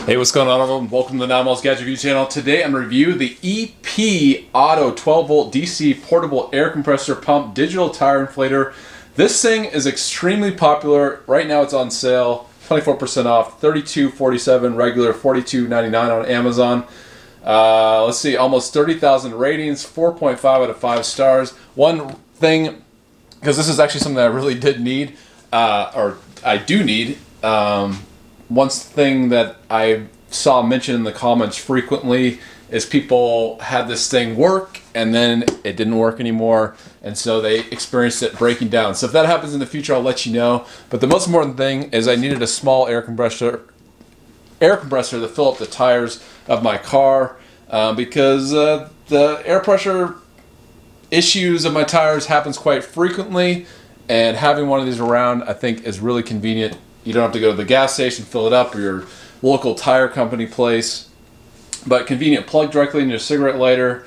Hey, what's going on, everyone? Welcome to the EPAuto Gadget Review channel. Today I'm reviewing the EPAuto 12V DC portable air compressor pump digital tire inflator. This thing is extremely popular. Right now it's on sale, 24% off, $32.47 regular, $42.99 on Amazon. Let's see, almost 30,000 ratings, 4.5 out of 5 stars. One thing, because this is actually something that I really did need, or I do need. One thing that I saw mentioned in the comments frequently is people had this thing work and then it didn't work anymore, and so they experienced it breaking down. So if that happens in the future, I'll let you know. But the most important thing is I needed a small air compressor to fill up the tires of my car because the air pressure issues of my tires happens quite frequently, and having one of these around I think is really convenient. You don't have to go to the gas station, fill it up, or your local tire company place. But convenient, plug directly in your cigarette lighter.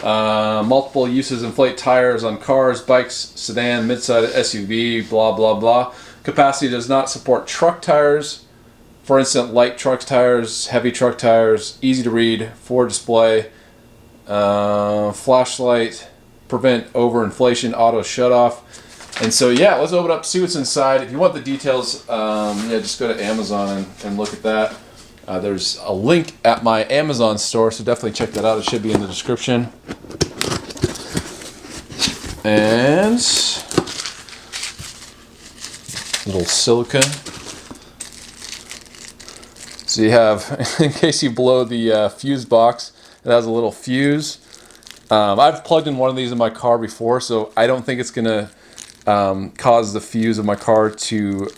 Multiple uses, inflate tires on cars, bikes, sedan, midsize SUV, blah, blah, blah. Capacity does not support truck tires. For instance, light truck tires, heavy truck tires, easy to read, forward display, flashlight, prevent overinflation, auto shutoff. And so yeah, let's open up, see what's inside. If you want the details, just go to Amazon and look at that. There's a link at my Amazon store, so definitely check that out. It should be in the description. And little silica. So you have, in case you blow the fuse box, it has a little fuse. I've plugged in one of these in my car before, so I don't think it's gonna cause the fuse of my car to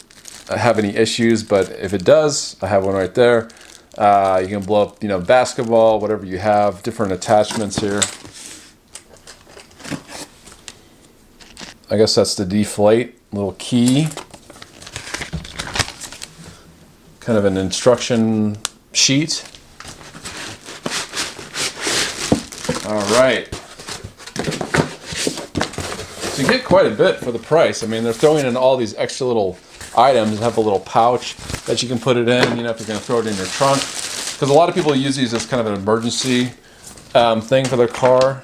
have any issues, but if it does, I have one right there. You can blow up, basketball, whatever you have, different attachments here. I guess that's the deflate, little key. Kind of an instruction sheet. All right. So you get quite a bit for the price. I mean, they're throwing in all these extra little items. Have a little pouch that you can put it in, if you're going to throw it in your trunk. Because a lot of people use these as kind of an emergency thing for their car.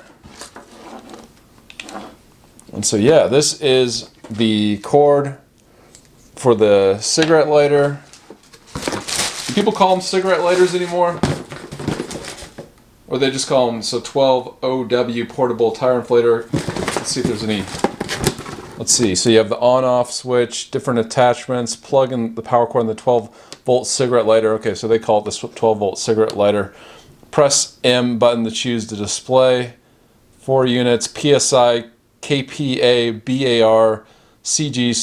And so yeah, this is the cord for the cigarette lighter. Do people call them cigarette lighters anymore? Or they just call them 12OW portable tire inflator. Let's see if there's any. Let's see. So you have the on-off switch, different attachments, plug in the power cord in the 12-volt cigarette lighter. Okay, so they call it the 12-volt cigarette lighter. Press M button to choose the display. 4 units, PSI, KPA, BAR, CG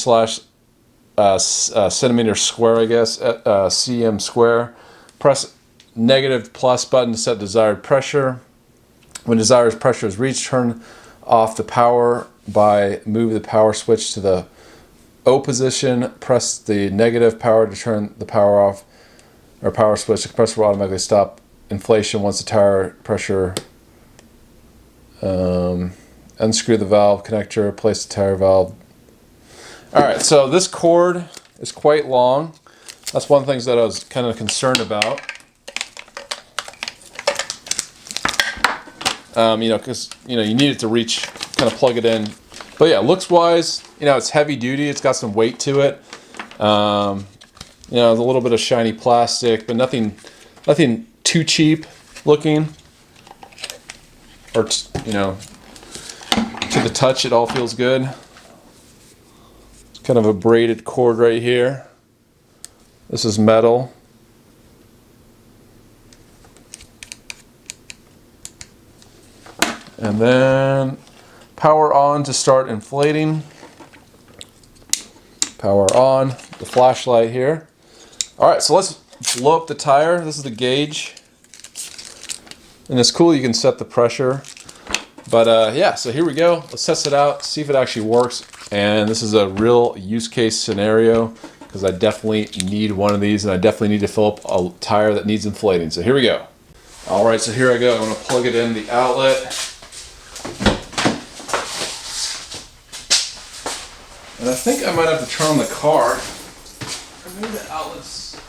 / centimeter square, I guess, cm square. Press negative plus button to set desired pressure. When desired pressure is reached, turn off the power by move the power switch to the O position. Press the negative power to turn the power off, or power switch. The compressor will automatically stop inflation once the tire pressure. Unscrew the valve connector, place the tire valve. Alright, so this cord is quite long. That's one of the things that I was kind of concerned about. Because you need it to reach, kind of plug it in. But yeah, looks wise, it's heavy duty. It's got some weight to it. A little bit of shiny plastic, but nothing too cheap looking. Or to the touch, it all feels good. It's kind of a braided cord right here. This is metal. And then power on to start inflating. Power on, the flashlight here. All right, so let's blow up the tire. This is the gauge. And it's cool you can set the pressure. But yeah, so here we go. Let's test it out, see if it actually works. And this is a real use case scenario because I definitely need one of these, and I definitely need to fill up a tire that needs inflating. So here we go. All right, so here I go. I'm gonna plug it in the outlet. And I think I might have to turn on the car. Or maybe the outlets.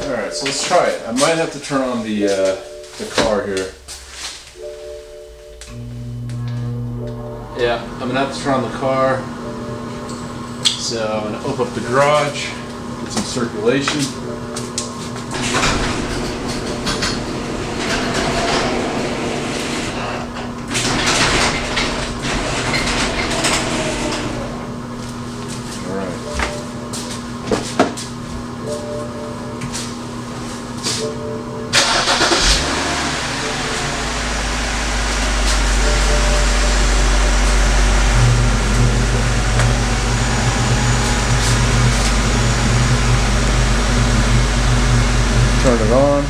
Alright, so let's try it. I might have to turn on the car here. Yeah, I'm gonna have to turn on the car. So I'm gonna open up the garage, get some circulation. Turn it on.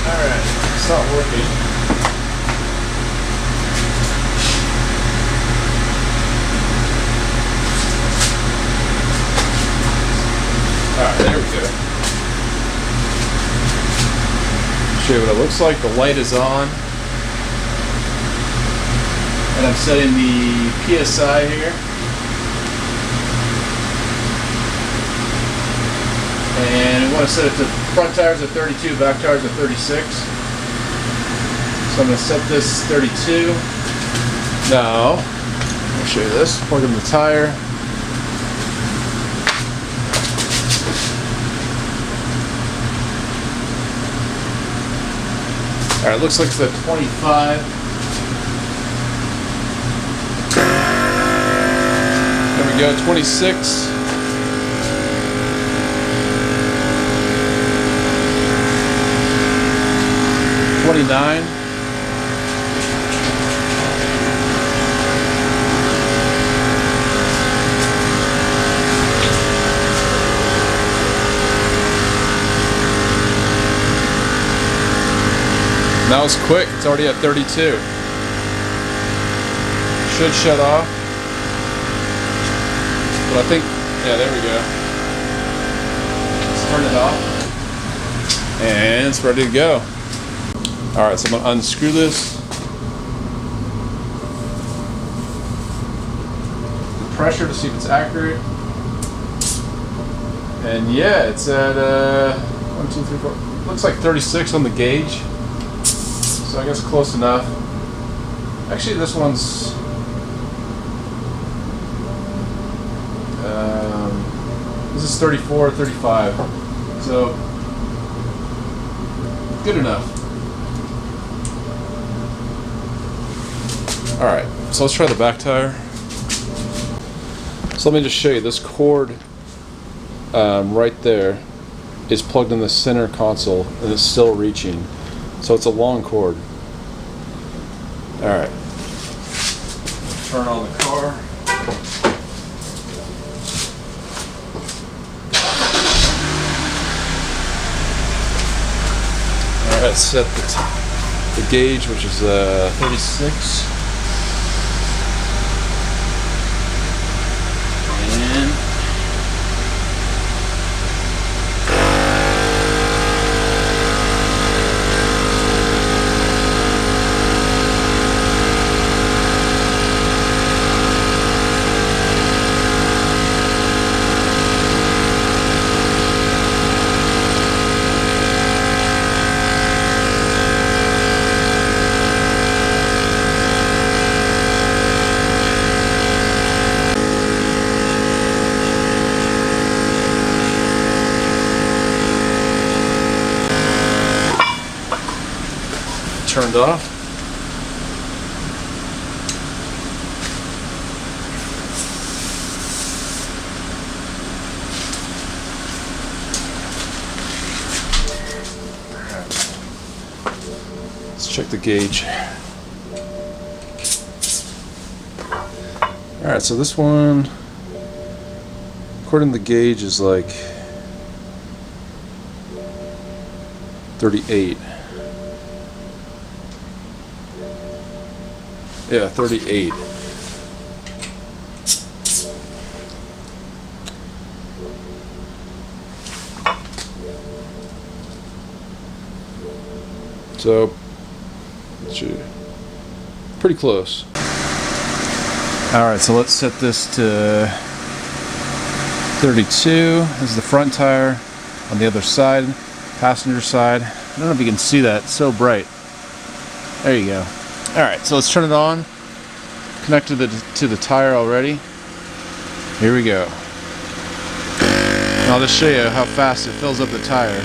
Alright, it's not working. Alright, there we go. Show you what it looks like. The light is on. And I'm setting the PSI here. And we want to set it to front tires at 32, back tires at 36. So I'm going to set this 32. Now, I'll show you this. Plug in the tire. Alright, looks like it's at 25. There we go, 26. 29. That was quick, it's already at 32. Should shut off. But I think, yeah, there we go. Let's turn it off. And it's ready to go. Alright, so I'm going to unscrew this. The pressure to see if it's accurate. And yeah, it's at 1, 2, 3, 4. Looks like 36 on the gauge. So I guess close enough. Actually, this one's this is 34, 35. So good enough. All right, so let's try the back tire. So let me just show you this cord right there is plugged in the center console and it's still reaching. So it's a long cord. Alright. Turn on the car. Alright, set the gauge, which is 36. And turned off. Let's check the gauge. Alright, so this one, according to the gauge, is like 38. Yeah, 38. So pretty close. Alright, so let's set this to 32. This is the front tire. On the other side, passenger side. I don't know if you can see that, it's so bright. There you go. Alright, so let's turn it on. Connected to the tire already. Here we go. And I'll just show you how fast it fills up the tire.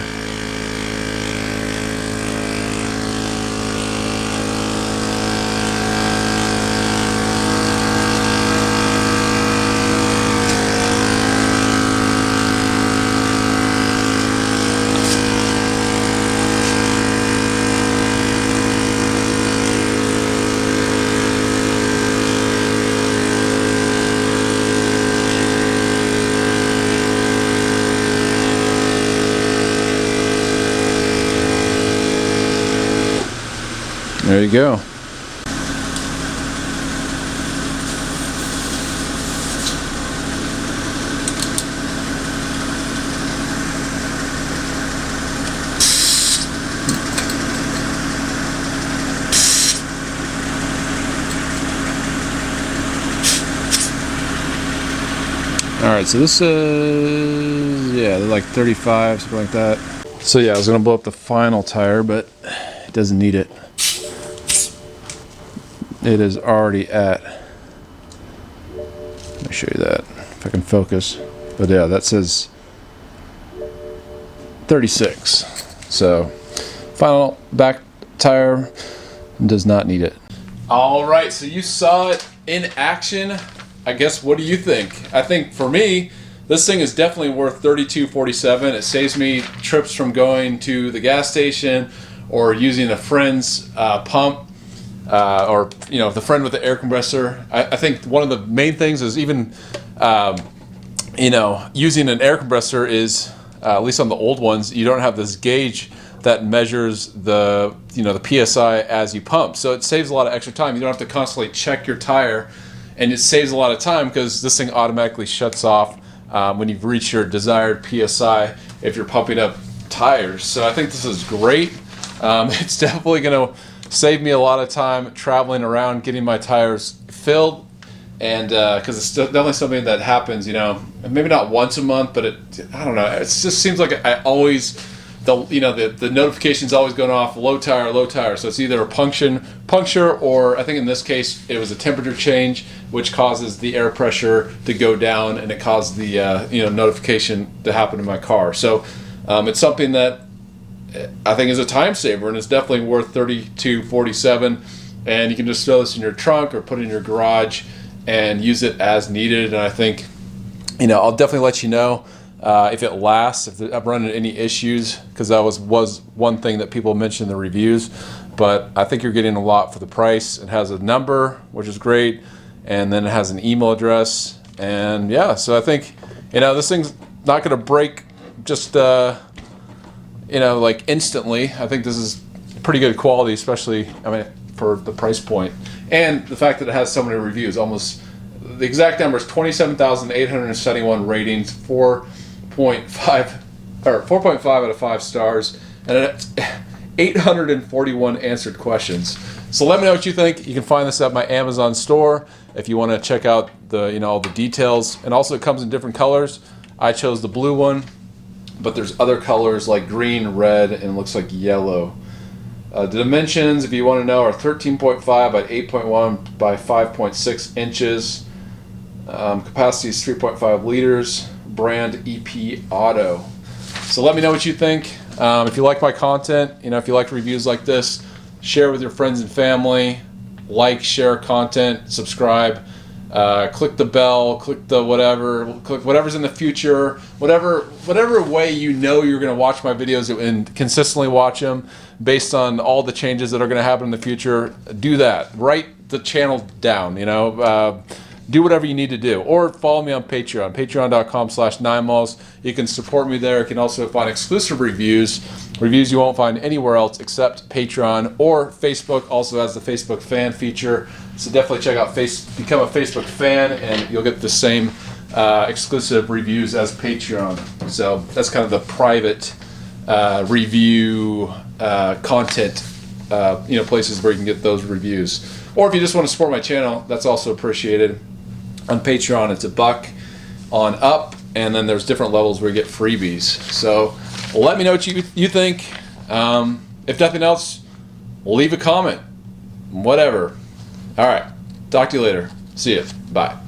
There you go. Alright, so this is, yeah, they're like 35, something like that. So yeah, I was going to blow up the final tire, but it doesn't need it. It is already at, let me show you that, if I can focus. But yeah, that says 36. So, final back tire does not need it. Alright, so you saw it in action. I guess, what do you think? I think for me, this thing is definitely worth $32.47. It saves me trips from going to the gas station or using a friend's pump. Or the friend with the air compressor. I think one of the main things is even using an air compressor is at least on the old ones, you don't have this gauge that measures the the PSI as you pump, so it saves a lot of extra time. You don't have to constantly check your tire, and it saves a lot of time because this thing automatically shuts off when you've reached your desired PSI if you're pumping up tires. So I think this is great. It's definitely going to save me a lot of time traveling around getting my tires filled, and because it's definitely something that happens, maybe not once a month, but I don't know, it just seems like I always, the notification's always going off, low tire, so it's either a puncture, or I think in this case it was a temperature change, which causes the air pressure to go down, and it caused the notification to happen in my car. So it's something that I think is a time saver, and it's definitely worth $32.47. And you can just throw this in your trunk or put it in your garage and use it as needed. And I think, I'll definitely let you know if it lasts, if I've run into any issues, because that was one thing that people mentioned in the reviews. But I think you're getting a lot for the price. It has a number, which is great, and then it has an email address. And yeah, so I think this thing's not going to break just like instantly. I think this is pretty good quality, especially for the price point, and the fact that it has so many reviews. Almost the exact number is 27,871 ratings, 4.5 out of 5 stars, and 841 answered questions. So let me know what you think. You can find this at my Amazon store if you want to check out the all the details. And also, it comes in different colors. I chose the blue one, but there's other colors like green, red, and it looks like yellow. The dimensions, if you want to know, are 13.5 by 8.1 by 5.6 inches. Capacity is 3.5 liters. Brand EPAuto. So let me know what you think. If you like my content, if you like reviews like this, share with your friends and family. Like, share content, subscribe. Click the bell, click the click whatever's in the future, whatever way you're going to watch my videos and consistently watch them based on all the changes that are going to happen in the future. Do that. Write the channel down, do whatever you need to do, or follow me on Patreon, patreon.com/9miles. You can support me there. You can also find exclusive reviews you won't find anywhere else except Patreon, or Facebook also has the Facebook fan feature. So definitely check out become a Facebook fan, and you'll get the same exclusive reviews as Patreon. So that's kind of the private review content places where you can get those reviews. Or if you just want to support my channel, that's also appreciated. On Patreon, it's $1 on up, and then there's different levels where you get freebies. So let me know what you think. If nothing else, leave a comment. Whatever. All right. Talk to you later. See ya. Bye.